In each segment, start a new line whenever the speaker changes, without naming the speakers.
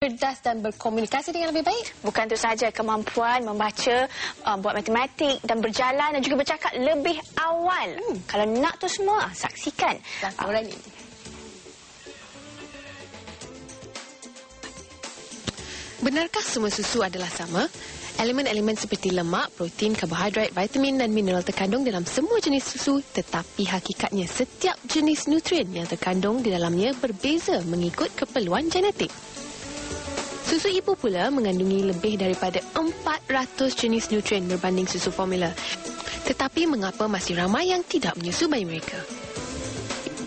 cerdas dan berkomunikasi dengan lebih baik?
Bukan itu saja, kemampuan membaca, buat matematik dan berjalan dan juga bercakap lebih awal. Kalau nak tu semua, saksikan
Laporan ini. Benarkah semua susu adalah sama? Elemen-elemen seperti lemak, protein, karbohidrat, vitamin dan mineral terkandung dalam semua jenis susu, tetapi hakikatnya setiap jenis nutrien yang terkandung di dalamnya berbeza mengikut keperluan genetik. Susu ibu pula mengandungi lebih daripada 400 jenis nutrien berbanding susu formula. Tetapi mengapa masih ramai yang tidak menyusu bayi mereka?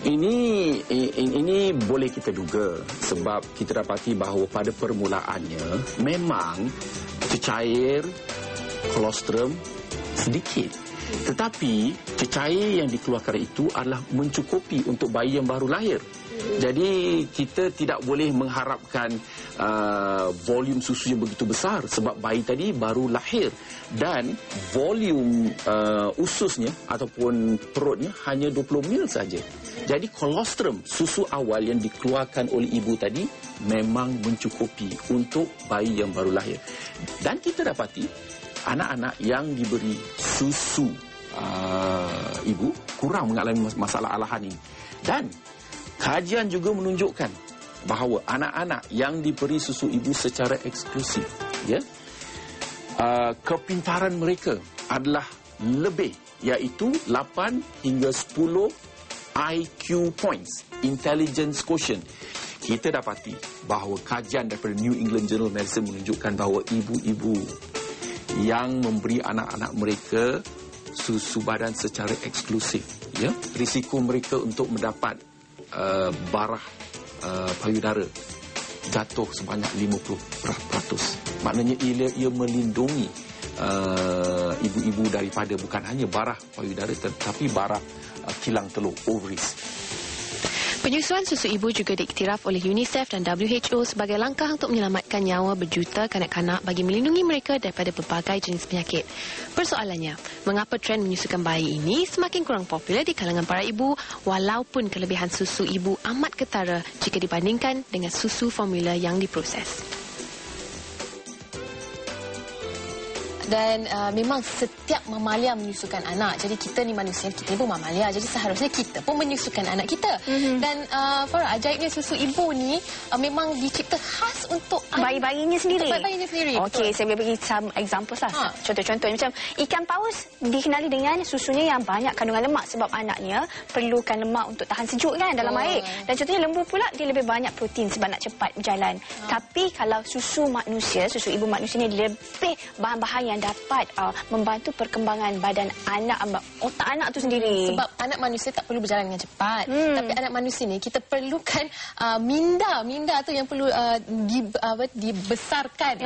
Ini boleh kita duga sebab kita dapati bahawa pada permulaannya memang cecair kolostrum sedikit. Tetapi cecair yang dikeluarkan itu adalah mencukupi untuk bayi yang baru lahir. Jadi kita tidak boleh mengharapkan volume susu yang begitu besar sebab bayi tadi baru lahir dan volume ususnya ataupun perutnya hanya 20 ml saja. Jadi kolostrum susu awal yang dikeluarkan oleh ibu tadi memang mencukupi untuk bayi yang baru lahir. Dan kita dapati anak-anak yang diberi susu ibu kurang mengalami masalah alahan ini. Dan kajian juga menunjukkan bahawa anak-anak yang diberi susu ibu secara eksklusif, ya, kepintaran mereka adalah lebih, iaitu 8 hingga 10 IQ points, intelligence quotient. Kita dapati bahawa kajian daripada New England Journal of Medicine menunjukkan bahawa ibu-ibu yang memberi anak-anak mereka susu badan secara eksklusif, ya, risiko mereka untuk mendapat barah payudara jatuh sebanyak 50%. Maknanya ia melindungi ibu-ibu daripada bukan hanya barah payudara tetapi barah kilang telur, ovaries.
Penyusuan susu ibu juga diiktiraf oleh UNICEF dan WHO sebagai langkah untuk menyelamatkan nyawa berjuta kanak-kanak bagi melindungi mereka daripada berbagai jenis penyakit. Persoalannya, mengapa trend menyusukan bayi ini semakin kurang popular di kalangan para ibu walaupun kelebihan susu ibu amat ketara jika dibandingkan dengan susu formula yang diproses? Dan memang setiap mamalia menyusukan anak. Jadi kita ni manusia, kita pun mamalia. Jadi seharusnya kita pun menyusukan anak kita. Dan Farah, ajaibnya susu ibu ni memang dicipta khas untuk
bayi-bayinya sendiri.
Untuk bayi-bayinya sendiri.
Okey, saya boleh bagi some examples lah. Contoh-contoh macam ikan paus dikenali dengan susunya yang banyak kandungan lemak sebab anaknya perlukan lemak untuk tahan sejuk kan dalam air. Dan contohnya lembu pula dia lebih banyak protein sebab nak cepat berjalan. Tapi kalau susu manusia, susu ibu manusia ni lebih bahan-bahan yang dapat membantu perkembangan badan anak, otak anak tu sendiri.
Sebab anak manusia tak perlu berjalan dengan cepat. Tapi anak manusia ni kita perlukan minda. Minda tu yang perlu dibesarkan.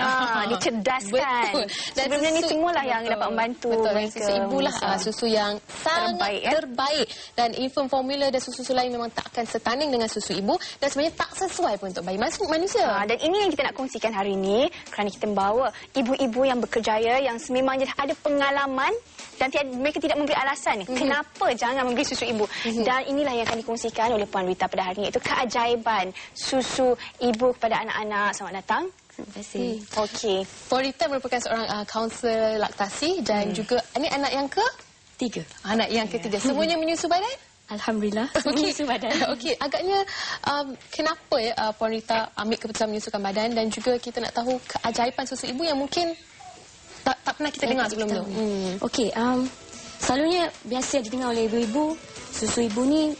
Dicerdaskan.
Betul. Dan
sebenarnya ni semualah yang dapat membantu mereka.
Susu ibulah susu yang sangat terbaik. Dan infant formula dan susu-susu lain memang tak akan setanding dengan susu ibu. Dan sebenarnya tak sesuai pun untuk bayi manusia.
Dan ini yang kita nak kongsikan hari ini kerana kita membawa ibu-ibu yang berkerjaya yang sememangnya ada pengalaman dan mereka tidak memberi alasan kenapa jangan memberi susu ibu. Dan inilah yang akan dikongsikan oleh Puan Rita pada hari ini, iaitu keajaiban susu ibu kepada anak-anak. Selamat datang.
Terima kasih.
Okey.
Puan Rita merupakan seorang kaunselor laktasi dan juga ini anak yang
Tiga.
Anak yang ketiga. Semuanya menyusu badan?
Alhamdulillah.
Menyusu badan. Okey, agaknya kenapa Puan Rita ambil keputusan menyusukan badan dan juga kita nak tahu keajaiban susu ibu yang mungkin tak pernah kita dengar sebelum tu.
Okey, selalunya biasa didengar oleh ibu-ibu, susu ibu ni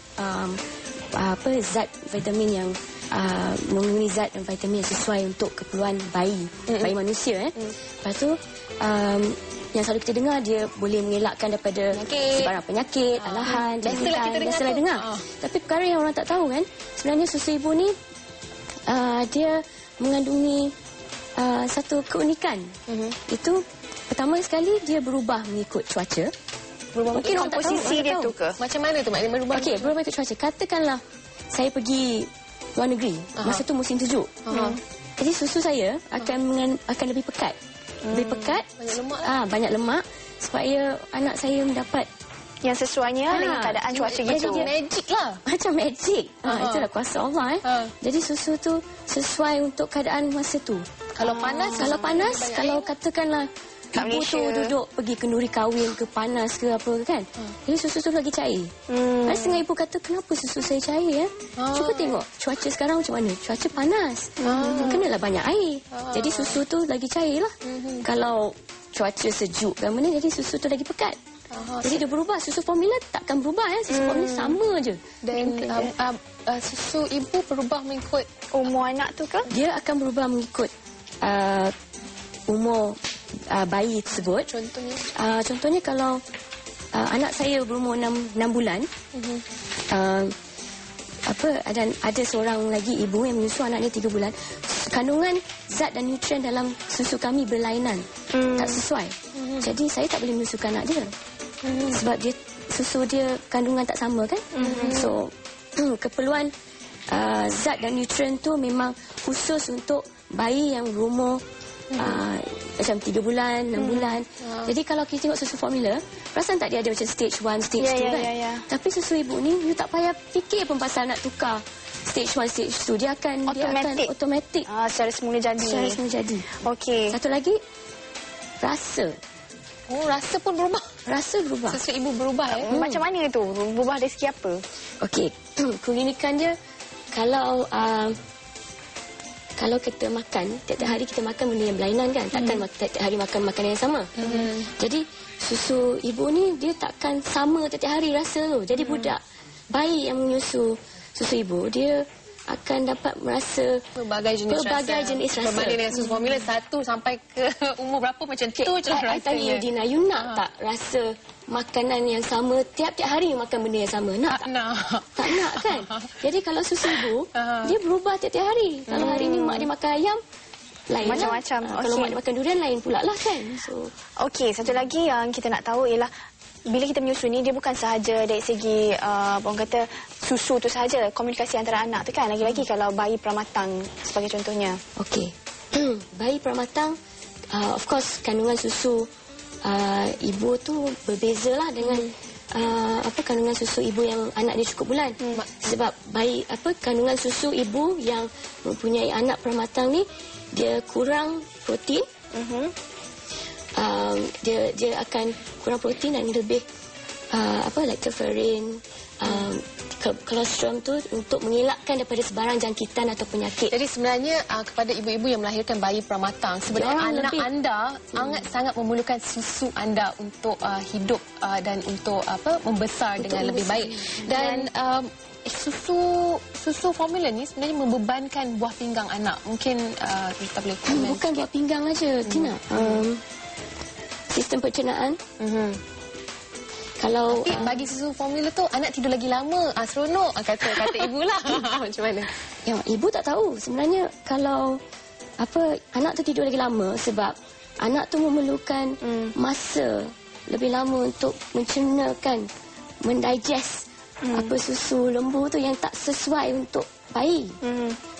zat vitamin yang mengandungi zat dan vitamin yang sesuai untuk keperluan bayi manusia. Lepas tu yang selalu kita dengar dia boleh mengelakkan daripada sebarang penyakit, alahan, biasalah dengar. Tapi perkara yang orang tak tahu kan, sebenarnya susu ibu ni dia mengandungi satu keunikan. Itu pertama sekali dia berubah mengikut cuaca.
Mungkin komposisi dia tu ke?
Macam mana tu maknanya berubah?
Okey, berubah ikut cuaca. Katakanlah saya pergi luar negeri, masa tu musim sejuk. Jadi susu saya akan lebih pekat. Lebih pekat,
banyak lemak.
Banyak lemak supaya anak saya mendapat
yang sesuainya dengan keadaan cuaca gitu.
Macam magic lah.
Macam magic. Itulah kuasa Allah. Jadi susu tu sesuai untuk keadaan masa tu.
Kalau panas,
kalau katakanlah
kat
ibu
Malaysia
tu duduk pergi kenduri kahwin ke panas ke apa kan. Jadi susu tu lagi cair. Ada setengah ibu kata, kenapa susu saya cair ya? Cuba tengok cuaca sekarang macam mana. Cuaca panas. Kenalah banyak air. Jadi susu tu lagi cair lah. Kalau cuaca sejuk kan mana, jadi susu tu lagi pekat. Jadi dia berubah. Susu formula takkan berubah ya. Susu formula sama je.
Dan susu ibu berubah mengikut
umur anak tu ke?
Dia akan berubah mengikut umur bayi tersebut. Contohnya kalau anak saya berumur 6 bulan, dan ada seorang lagi ibu yang menyusu anaknya 3 bulan, kandungan zat dan nutrien dalam susu kami berlainan, tak sesuai. Jadi saya tak boleh menyusukan anak dia. Sebab susu dia kandungan tak sama kan. So keperluan zat dan nutrien tu memang khusus untuk bayi yang berumur macam 3 bulan, 6 bulan. Jadi kalau kita tengok susu formula, perasan tak dia ada macam stage 1, stage 2 kan? Tapi susu ibu ni, you tak payah fikir pun pasal nak tukar stage 1, stage 2. Dia akan automatik.
Secara semula jadi. Okey.
Satu lagi, rasa.
Oh, rasa pun berubah.
Rasa berubah.
Susu ibu berubah ya.
Macam mana tu? Berubah dari segi apa?
Okey, keunikan dia, kalau kita makan, tiap-tiap hari kita makan benda yang berlainan kan. Takkan tiap-tiap hari makan makanan yang sama. Jadi susu ibu ni dia takkan sama tiap-tiap hari rasa tu. Jadi budak bayi yang menyusu susu ibu, dia akan dapat merasa
pelbagai jenis rasa. Berbanding dengan susu formula 1 sampai ke umur berapa macam tu je lah rasanya.
Tanya Dina, you nak tak rasa makanan yang sama tiap-tiap hari makan benda yang sama? Nak tak? Tak nak kan? Jadi kalau susu ibu, dia berubah tiap-tiap hari. Kalau hari ni mak dia makan ayam, lain
macam-macam.
Kalau mak dia makan durian, lain pula lah kan.
Okey, satu lagi yang kita nak tahu ialah bila kita menyusu ni, dia bukan sahaja dari segi orang kata susu tu sahaja, komunikasi antara anak tu kan. Lagi-lagi kalau bayi pramatang sebagai contohnya.
Okey. Bayi pramatang, of course kandungan susu ibu tu berbeza lah dengan kandungan susu ibu yang anak dia cukup bulan. Sebab kandungan susu ibu yang mempunyai anak pramatang ni, dia kurang protein. Dia akan kurang protein dan lebih lactoferrin, kolostrum tu untuk mengelakkan daripada sebarang jangkitan atau penyakit.
Jadi sebenarnya kepada ibu-ibu yang melahirkan bayi pramatang, sebenarnya anak anda sangat memerlukan susu anda untuk hidup dan untuk membesar untuk dengan lebih baik. Dan susu formula ni sebenarnya membebankan buah pinggang anak. Mungkin kita boleh komen.
Bukan buah pinggang aja, Tina. Sistem pencernaan. Kalau
bagi susu formula tu anak tidur lagi lama, seronok kata ibu lah. Macam mana?
Ya, ibu tak tahu sebenarnya kalau anak tu tidur lagi lama sebab anak tu memerlukan masa lebih lama untuk mencernakan, mendigest susu lembu tu yang tak sesuai untuk bayi.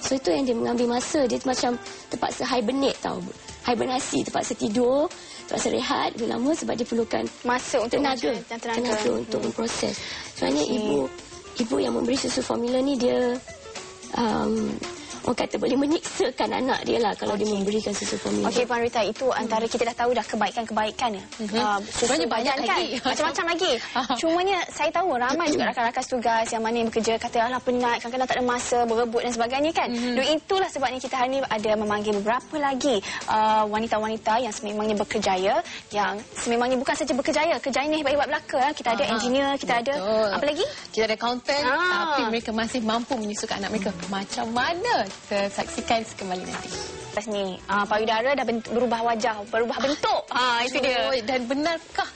So itu yang dia mengambil masa. Dia macam terpaksa hibernate tau. Hibernasi, terpaksa tidur, terpaksa rehat lebih lama sebab dia perlukan
masa untuk
tenaga untuk memproses. Sebenarnya ibu yang memberi susu formula ni dia orang kata boleh menyiksakan anak dia lah kalau dia memberikan susu formula.
Okey, Puan Rita, itu antara kita dah tahu dah kebaikan-kebaikan ya.
Sebenarnya banyak lagi.
Macam-macam lagi. Cumanya saya tahu ramai juga rakan-rakan tugas yang mana yang bekerja kata alah penat, kadang-kadang tak ada masa berebut dan sebagainya kan. Dan itulah sebabnya kita hari ini ada memanggil beberapa lagi wanita-wanita yang sememangnya berkerjaya, yang sememangnya bukan saja berkerjaya, kerjanya ni hebat-hebat belaka. Kita ada engineer, kita ada apa lagi?
Kita ada accountant, tapi mereka masih mampu menyusukan anak mereka. Macam mana? Kita saksikan kembali nanti.
Lepas ni, payudara dah berubah wajah, berubah bentuk. Itu dia.
Dan benarkah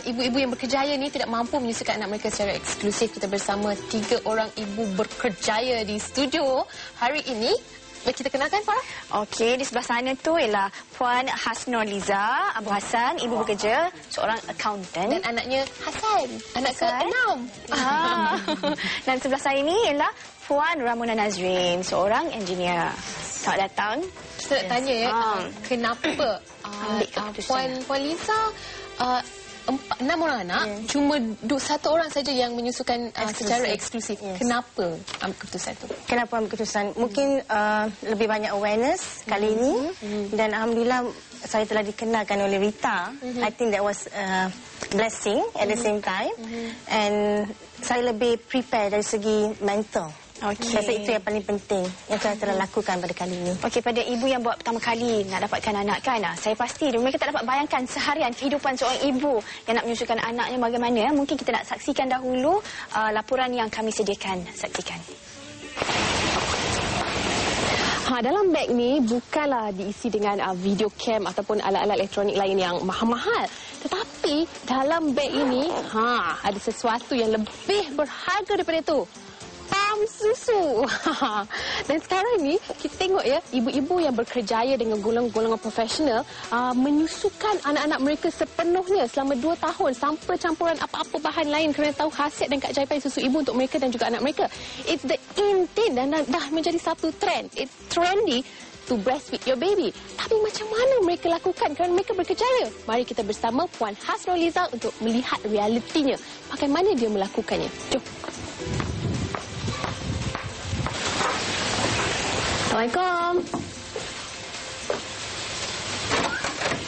ibu-ibu yang berkerjaya ni tidak mampu menyusukan anak mereka secara eksklusif? Kita bersama 3 orang ibu berkerjaya di studio hari ini. Kita kenalkan, Farah?
Okey, di sebelah sana tu ialah Puan Hasnoliza Abu Hassan, ibu bekerja, seorang accountant.
Dan anaknya Hassan, anak ke-6.
Dan sebelah saya ni ialah Puan Ramona Nazrin, seorang engineer. Selamat datang.
Kita nak tanya ya, kenapa Puan Liza 6 orang anak, cuma 1 orang saja yang menyusukan secara eksklusif. Kenapa ambil keputusan itu?
Kenapa ambil keputusan? Mungkin lebih banyak awareness kali ini. Dan Alhamdulillah saya telah dikenalkan oleh Rita. I think that was a blessing at the same time. And saya lebih prepare dari segi mental. Saya rasa itu yang paling penting yang saya telah lakukan pada kali ini.
Okey, pada ibu yang buat pertama kali nak dapatkan anak kan, saya pasti mereka tak dapat bayangkan seharian kehidupan seorang ibu yang nak menyusukan anaknya bagaimana. Mungkin kita nak saksikan dahulu laporan yang kami sediakan. Saksikan.
Dalam beg ni bukanlah diisi dengan video cam ataupun alat-alat elektronik lain yang mahal-mahal. Tetapi dalam beg ini ada sesuatu yang lebih berharga daripada itu. Pam susu. Dan sekarang ni kita tengok ya, ibu-ibu yang berkerjaya dengan golongan-golongan profesional menyusukan anak-anak mereka sepenuhnya selama 2 tahun tanpa campuran apa-apa bahan lain kerana tahu khasiat dan keajaiban susu ibu untuk mereka dan juga anak mereka. It's the in thing dan dah menjadi satu trend. It's trendy to breastfeed your baby. Tapi macam mana mereka lakukan kerana mereka berkerjaya? Mari kita bersama Puan Hasroliza untuk melihat realitinya. Bagaimana dia melakukannya. Jom. Assalamualaikum.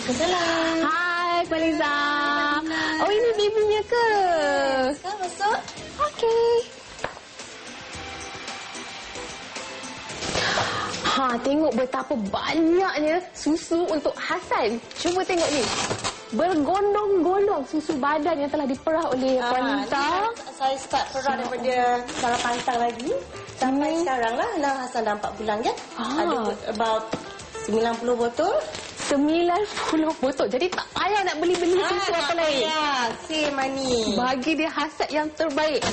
Assalamualaikum.
Hai, Puan Liza. Oh, ini babynya ke?
Sekarang masuk.
Okey. Tengok betapa banyaknya susu untuk Hasan. Cuba tengok ni. Bergondong-gondong susu badan yang telah diperah oleh Puan Liza.
Saya start perah daripada Sarah Pantang lagi. Sampai sekarang lah. Nah, Hasan dah 4 bulan kan? Ada about 90 botol.
90 botol. Jadi tak payah nak beli-beli susu apa lain.
Ya, save money.
Bagi dia hasad yang terbaik.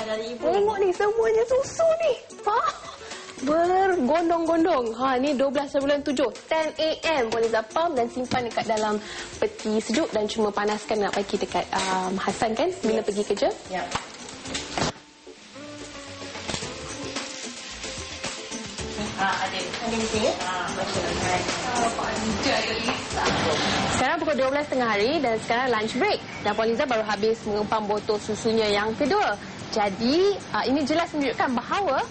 Dari ibu.
Tengok ni, semuanya susu ni. Bergondong-gondong. Ni 12 bulan 7. 10 AM boleh zapam dan simpan dekat dalam peti sejuk dan cuma panaskan nak bagi dekat Hasan kan bila pergi kerja.
Ya. Ada di sini.
Sekarang pukul 12 tengah hari dan sekarang lunch break. Dan Puan Liza baru habis mengempam botol susunya yang kedua. Jadi ini jelas menunjukkan bahawa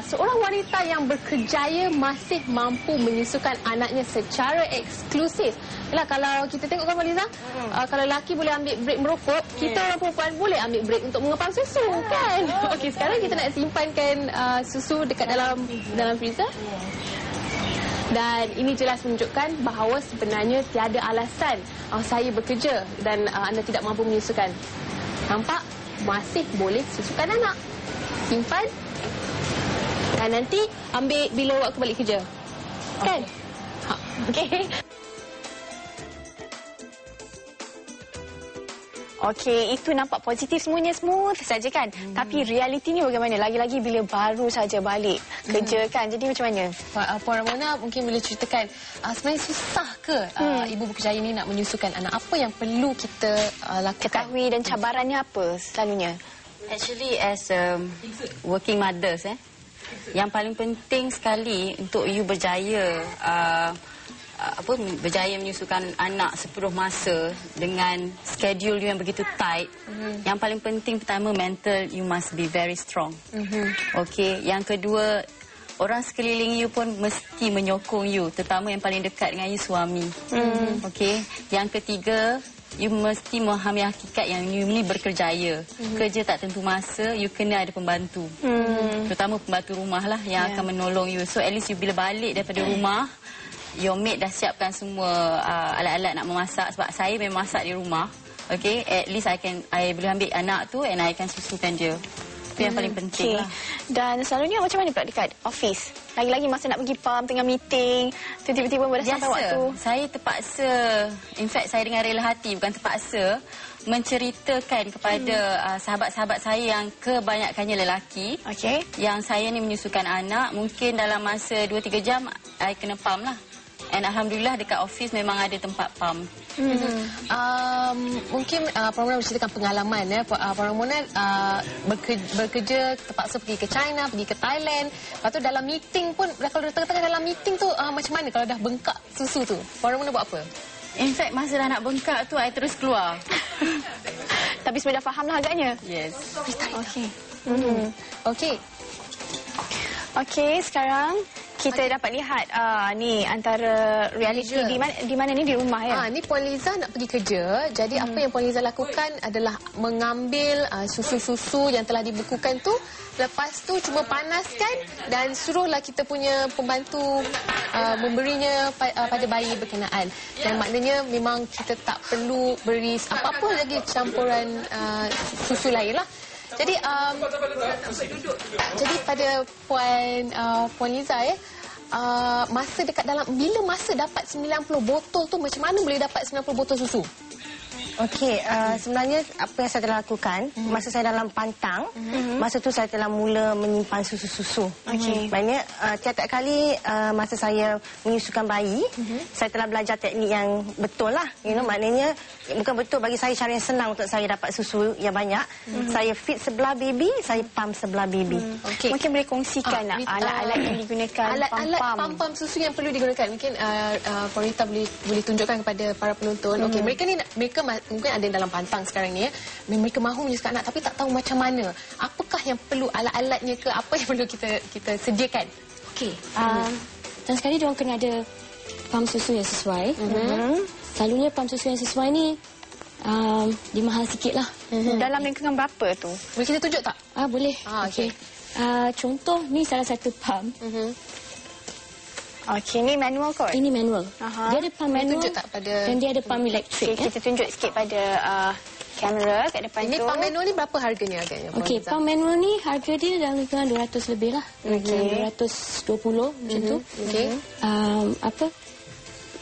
seorang wanita yang berkerjaya masih mampu menyusukan anaknya secara eksklusif. Yalah, kalau kita tengok kan Puan Liza, kalau lelaki boleh ambil break merokok, kita orang perempuan boleh ambil break untuk mengempam susu kan. Okey, sekarang kita nak simpankan susu dekat dalam freezer. Dan ini jelas menunjukkan bahawa sebenarnya tiada alasan saya bekerja dan anda tidak mampu menyusukan. Nampak? Masih boleh susukan anak. Simpan. Dan nanti ambil bila waktu balik kerja. Kan? Okey.
Okey, itu nampak positif semuanya smooth saja kan. Tapi realiti ni bagaimana? Lagi-lagi bila baru saja balik kerja kan. Jadi macam mana?
Puan Ramona mungkin boleh ceritakan sebenarnya susah ke ibu bekerjaya ini nak menyusukan anak? Apa yang perlu kita lakukan?
Ketahui dan cabarannya apa selalunya?
Actually as working mothers yang paling penting sekali untuk you berjaya berjaya menyusukan anak sepenuh masa dengan schedule you yang begitu tight. Yang paling penting pertama, mental you must be very strong. Okey, yang kedua, orang sekeliling you pun mesti menyokong you, terutama yang paling dekat dengan you, suami. Okey, yang ketiga, you mesti memahami hakikat yang you ni berkerjaya. Kerja tak tentu masa, you kena ada pembantu. Terutama pembantu rumah lah yang akan menolong you. So at least you bila balik daripada rumah, your maid dah siapkan semua alat-alat nak memasak. Sebab saya memang masak di rumah. Okay, at least I boleh ambil anak tu and I akan susukan dia. Itu yang paling penting lah.
Dan selalunya macam mana pula dekat office? Lagi-lagi masa nak pergi pam, tengah meeting, tiba-tiba dah sampai waktu.
Saya terpaksa, in fact saya dengan rela hati, bukan terpaksa, menceritakan kepada sahabat-sahabat saya yang kebanyakannya lelaki. Yang saya ni menyusukan anak, mungkin dalam masa 2-3 jam, I kena pam lah. And Alhamdulillah dekat office memang ada tempat pam.
Mungkin Puan Ramona berceritakan pengalaman Puan Ramona bekerja terpaksa pergi ke China, pergi ke Thailand. Lepas tu dalam meeting pun, kalau tengah-tengah dalam meeting tu macam mana kalau dah bengkak susu tu? Puan Ramona buat apa?
In fact masa dah nak bengkak tu I terus keluar.
Tapi sudah faham lah agaknya.
Yes.
Okey.
Okey.
Okey, sekarang kita dapat lihat ni antara realiti di mana ni, di rumah ya.
Ni Puan Liza nak pergi kerja. Jadi apa yang Puan Liza lakukan adalah mengambil susu-susu yang telah dibekukan tu, lepas tu cuma panaskan dan suruhlah kita punya pembantu memberinya pada bayi berkenaan. Dan maknanya memang kita tak perlu beri apa-apa lagi campuran susu lain lah. Jadi pada Puan Liza masa dekat dalam, bila masa dapat 90 botol tu, macam mana boleh dapat 90 botol susu?
Okey, sebenarnya apa yang saya telah lakukan, masa saya dalam pantang, masa tu saya telah mula menyimpan susu-susu.
Okey.
Maknanya tiap-tiap kali masa saya menyusukan bayi, saya telah belajar teknik yang betul lah. Maknanya bukan betul bagi saya cara yang senang untuk saya dapat susu yang banyak. Saya feed sebelah baby, saya pump sebelah baby.
Okay.
Mungkin boleh kongsikan alat-alat yang digunakan,
alat pam-pam susu yang perlu digunakan. Mungkin Puan Rita boleh tunjukkan kepada para penonton. Okey, mereka mungkin ada yang dalam pantang sekarang ni mereka mahu menyusukan anak tapi tak tahu macam mana. Apakah yang perlu, alat-alatnya ke apa yang perlu kita sediakan?
Okey. Dan sekali diorang kena ada pam susu yang sesuai. Selalunya pam susu yang sesuai ni dia mahal sikit lah.
Dalam lingkungan berapa tu?
Boleh kita tunjuk tak?
Boleh.
Okey.
Contoh ni salah satu pam.
Okey, ni manual kot?
Ini manual. Dia ada pam manual
tunjuk tak pada...
dan dia ada pam elektrik.
Okay, kita tunjuk sikit pada kamera kat depan
ini
tu.
pam manual ni berapa harganya agaknya?
Okey, pam manual ni harga dia dalam lingkungan 200 lebih lah. 220 macam tu.
Okey.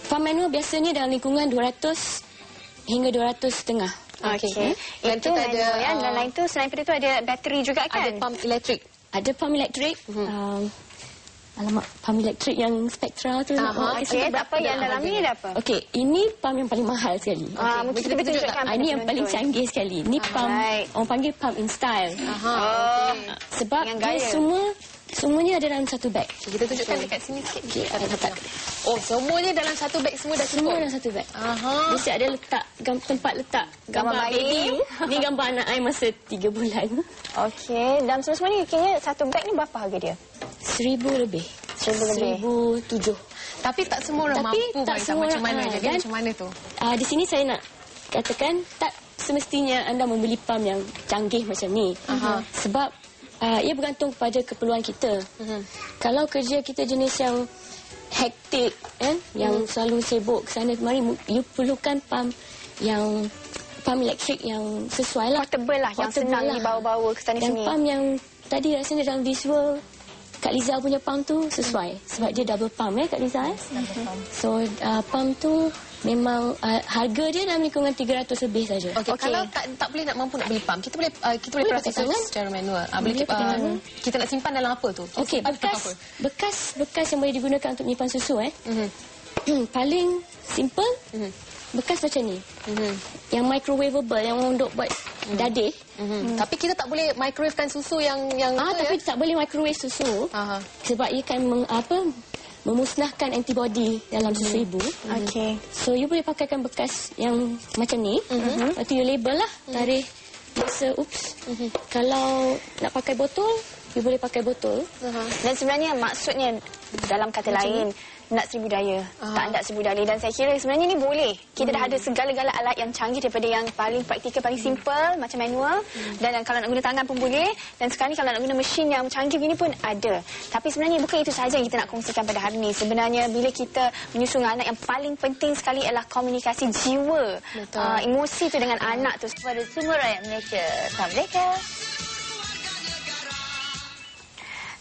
Pam manual biasanya dalam lingkungan 200 hingga 200.5.
Okey.
Dan
Itu
kita ada
manual dan lain tu selain pada tu ada bateri juga kan?
ada pam elektrik.
Ada pam elektrik. Alamak, pam elektrik yang spektral tu.
Okey, tak apa, yang dalam ni ada apa?
Okey, ini pam yang paling mahal sekali.
Mungkin kita boleh tunjukkan.
Ini yang paling canggih sekali. Ni pam, orang panggil pam in style. Sebab dia semuanya ada dalam satu beg.
Kita tunjukkan dekat sini sikit.
Okey, ada letak.
Oh, semuanya dalam satu beg, semua dah
Semua
cukup.
dalam satu beg. Mesti ada letak tempat letak gambar baby. Ni gambar anak I masa 3 bulan.
Okey, dalam semua ni kira satu beg ni berapa harga dia?
1,000 lebih. 1,007.
Tapi tak semua orang mampu macam mana. Jadi macam mana tu?
Di sini saya nak katakan tak semestinya anda membeli pam yang canggih macam ni. Sebab ia bergantung kepada keperluan kita. Kalau kerja kita jenis yang hektik, yang selalu sibuk sana kemari, you perlukan pam elektrik yang sesuai lah.
Portable lah, yang senang dibawa-bawa ke sana sini.
Dan pam yang tadi rasanya dalam visual Kak Liza punya pam tu sesuai. Sebab dia double pam Kak Liza. So pam tu memang harga dia dalam lingkungan 300 lebih saja.
Okey, kalau tak boleh mampu nak beli pam, kita boleh proses secara manual. Kita nak simpan dalam apa tu?
Okey, bekas yang boleh digunakan untuk menyimpan susu paling simple. Bekas macam ni. Yang microwavable, yang untuk buat dadih.
Tapi kita tak boleh microwavekan susu yang
tapi tak boleh microwave susu. Sebab ia akan memusnahkan antibody dalam susu ibu.
Okey.
So you boleh pakaikan bekas yang macam ni. Lepas tu you label lah tarikh masa Kalau nak pakai botol, you boleh pakai botol.
Dan sebenarnya maksudnya dalam kata lain nak seribu daya, tak nak seribu daya. Dan saya kira sebenarnya ni boleh. Kita dah ada segala-gala alat yang canggih, daripada yang paling praktikal, paling simple macam manual, dan kalau nak guna tangan pun boleh, dan sekarang ni kalau nak guna mesin yang canggih gini pun ada. Tapi sebenarnya bukan itu sahaja yang kita nak kongsikan pada hari ini. Sebenarnya bila kita menyusu anak, yang paling penting sekali adalah komunikasi jiwa, emosi tu dengan anak tu.
Kepada semua rakyat Malaysia, Assalamualaikum.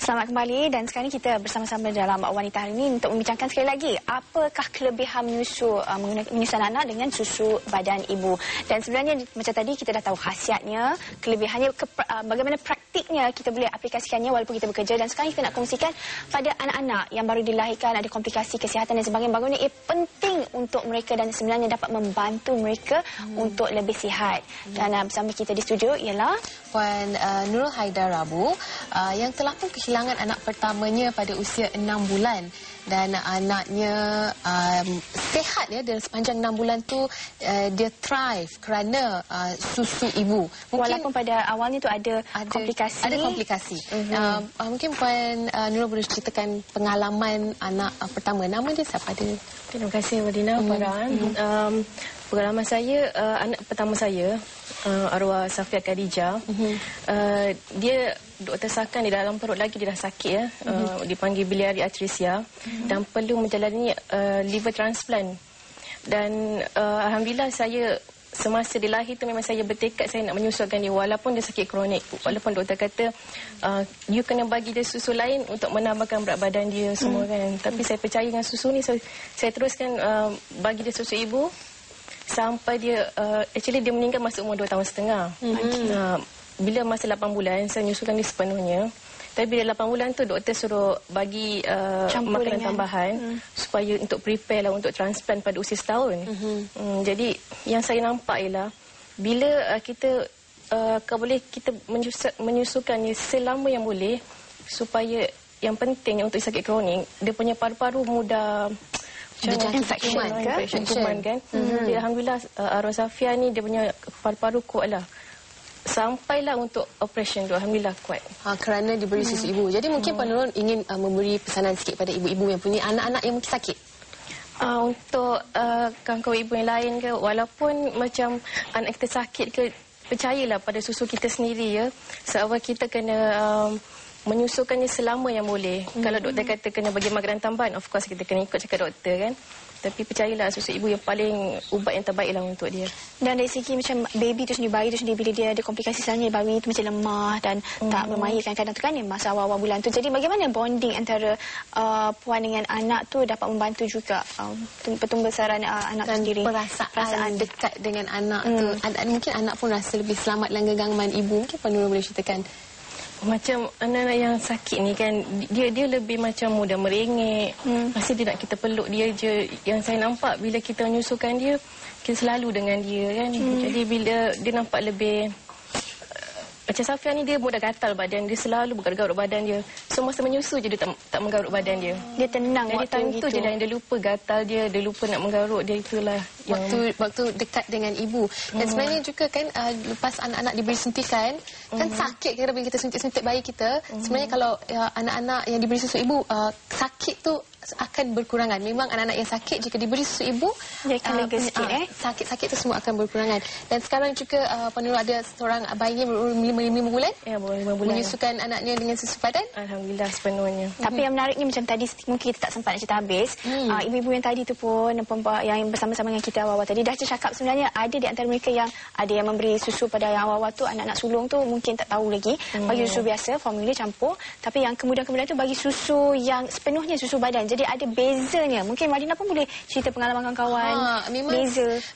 Selamat kembali, dan sekarang ni kita bersama-sama dalam Wanita Hari ini untuk membincangkan sekali lagi apakah kelebihan menyusu anak dengan susu badan ibu. Dan sebenarnya macam tadi kita dah tahu khasiatnya, kelebihannya, bagaimana praktiknya kita boleh aplikasikannya walaupun kita bekerja. Dan sekarang kita nak kongsikan pada anak-anak yang baru dilahirkan, ada komplikasi kesihatan dan sebagainya, bagaimana ia penting untuk mereka dan sebenarnya dapat membantu mereka untuk lebih sihat. Dan bersama kita di studio ialah
Puan Nurul Haidar Rabu yang telah pun kehilangan kehilangan anak pertamanya pada usia 6 bulan dan anaknya sihat ya, dan sepanjang 6 bulan tu dia thrive kerana susu ibu.
Walaupun pada awalnya tu ada komplikasi.
Ada komplikasi. Mungkin Puan Nurul boleh ceritakan pengalaman anak pertama. Nama dia siapa dia?
Terima kasih Wadina, Farhan. Pengalaman saya, anak pertama saya, arwah Safia Khadijah, dia doktor sahkan di dalam perut lagi, dia dah sakit ya, dipanggil biliary atresia dan perlu menjalani liver transplant. Dan alhamdulillah saya semasa dia lahir tu memang saya bertekad saya nak menyusukan dia walaupun dia sakit kronik, walaupun doktor kata you kena bagi dia susu lain untuk menambahkan berat badan dia semua kan. Tapi saya percaya dengan susu ni, saya teruskan bagi dia susu ibu sampai dia actually dia meninggal masa umur 2 tahun setengah. Bila masa 8 bulan saya menyusukan dia sepenuhnya. Tapi bila 8 bulan tu doktor suruh bagi makanan tambahan supaya untuk prepare lah untuk transplant pada usia setahun. Jadi yang saya nampak ialah bila kita boleh kita menyusukannya selama yang boleh, supaya yang penting untuk sakit kronik dia punya paru-paru mudah infection kuman kan. Jadi alhamdulillah arwah Safia ni dia punya paru-paru kuat lah. Sampailah untuk operation tu alhamdulillah kuat.
Kerana diberi susu ibu. Jadi mungkin Puan Nurul ingin memberi pesanan sikit pada ibu-ibu yang punya anak-anak yang mungkin sakit.
Untuk kawan-kawan ibu yang lain ke, walaupun macam anak kita sakit ke, percayalah pada susu kita sendiri ya. Sebab kita kena menyusukannya selama yang boleh. Kalau doktor kata kena bagi makanan tambahan, of course kita kena ikut cakap doktor kan. Tapi percayalah susu ibu yang paling ubat yang terbaik lah untuk dia.
Dan dari segi macam baby tu sendiri, bayi tu sendiri, bila dia ada komplikasi selanjutnya, bayi tu macam lemah dan tak bermain kadang-kadang tu kan masa awal-awal bulan tu. Jadi bagaimana bonding antara puan dengan anak tu dapat membantu juga pertumbuhan anak
dan
sendiri.
Perasaan dekat dengan anak tu. Mungkin anak pun rasa lebih selamat dalam genggaman ibu. Mungkin Puan Nurul boleh ceritakan.
Macam anak-anak yang sakit ni kan, dia lebih macam mudah merengek. Pasti dia nak kita peluk dia je. Yang saya nampak bila kita menyusukan dia, kita selalu dengan dia kan. Jadi bila dia nampak lebih macam Safia ni, dia mudah gatal badan, dia selalu bergaruk-garuk badan dia. So masa menyusu je dia tak menggaruk badan dia.
Dia tenang.
Jadi time tu je lah yang dia lupa gatal dia lupa nak menggaruk dia, itulah
waktu dekat dengan ibu. Dan sebenarnya juga kan lepas anak-anak diberi suntikan kan sakit kira bila kita suntik-suntik bayi kita. Sebenarnya kalau anak-anak yang diberi susu ibu sakit tu akan berkurangan. Memang anak-anak yang sakit jika diberi susu ibu
dia akan lega sikit
sakit-sakit tu semua akan berkurangan. Dan sekarang juga Puan Nurul ada seorang bayi berumur 5 bulan.
Ya, baru 5 bulan.
Menyusukan anaknya dengan susu padan.
Alhamdulillah sepenuhnya.
Tapi yang menariknya macam tadi mungkin kita tak sempat nak cerita habis. Ibu-ibu yang tadi tu pun yang bersama-sama dengan kita awal-awal tadi dah cakap sebenarnya ada di antara mereka yang ada yang memberi susu pada yang awal-awal tu, anak-anak sulung tu mungkin tak tahu lagi bagi susu biasa formula campur, tapi yang kemudian tu bagi susu yang sepenuhnya susu badan. Jadi ada bezanya. Mungkin Madina pun boleh cerita pengalaman kawan-kawan.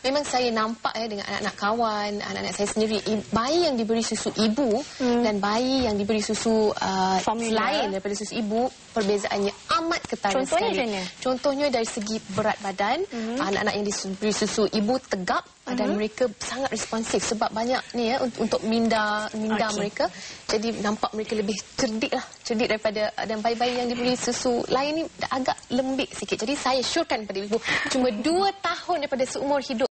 Memang saya nampak dengan anak-anak kawan, anak-anak saya sendiri, bayi yang diberi susu ibu dan bayi yang diberi susu lain daripada susu ibu, perbezaannya amat ketara sekali. Contohnya dari segi berat badan, anak-anak yang diberi susu ibu tegap dan mereka sangat responsif sebab banyak ni ya untuk minda mereka. Jadi nampak mereka lebih cerdik daripada, dan bayi-bayi yang diberi susu lain ni agak lembik sikit. Jadi saya syorkan pada ibu cuma 2 tahun daripada seumur hidup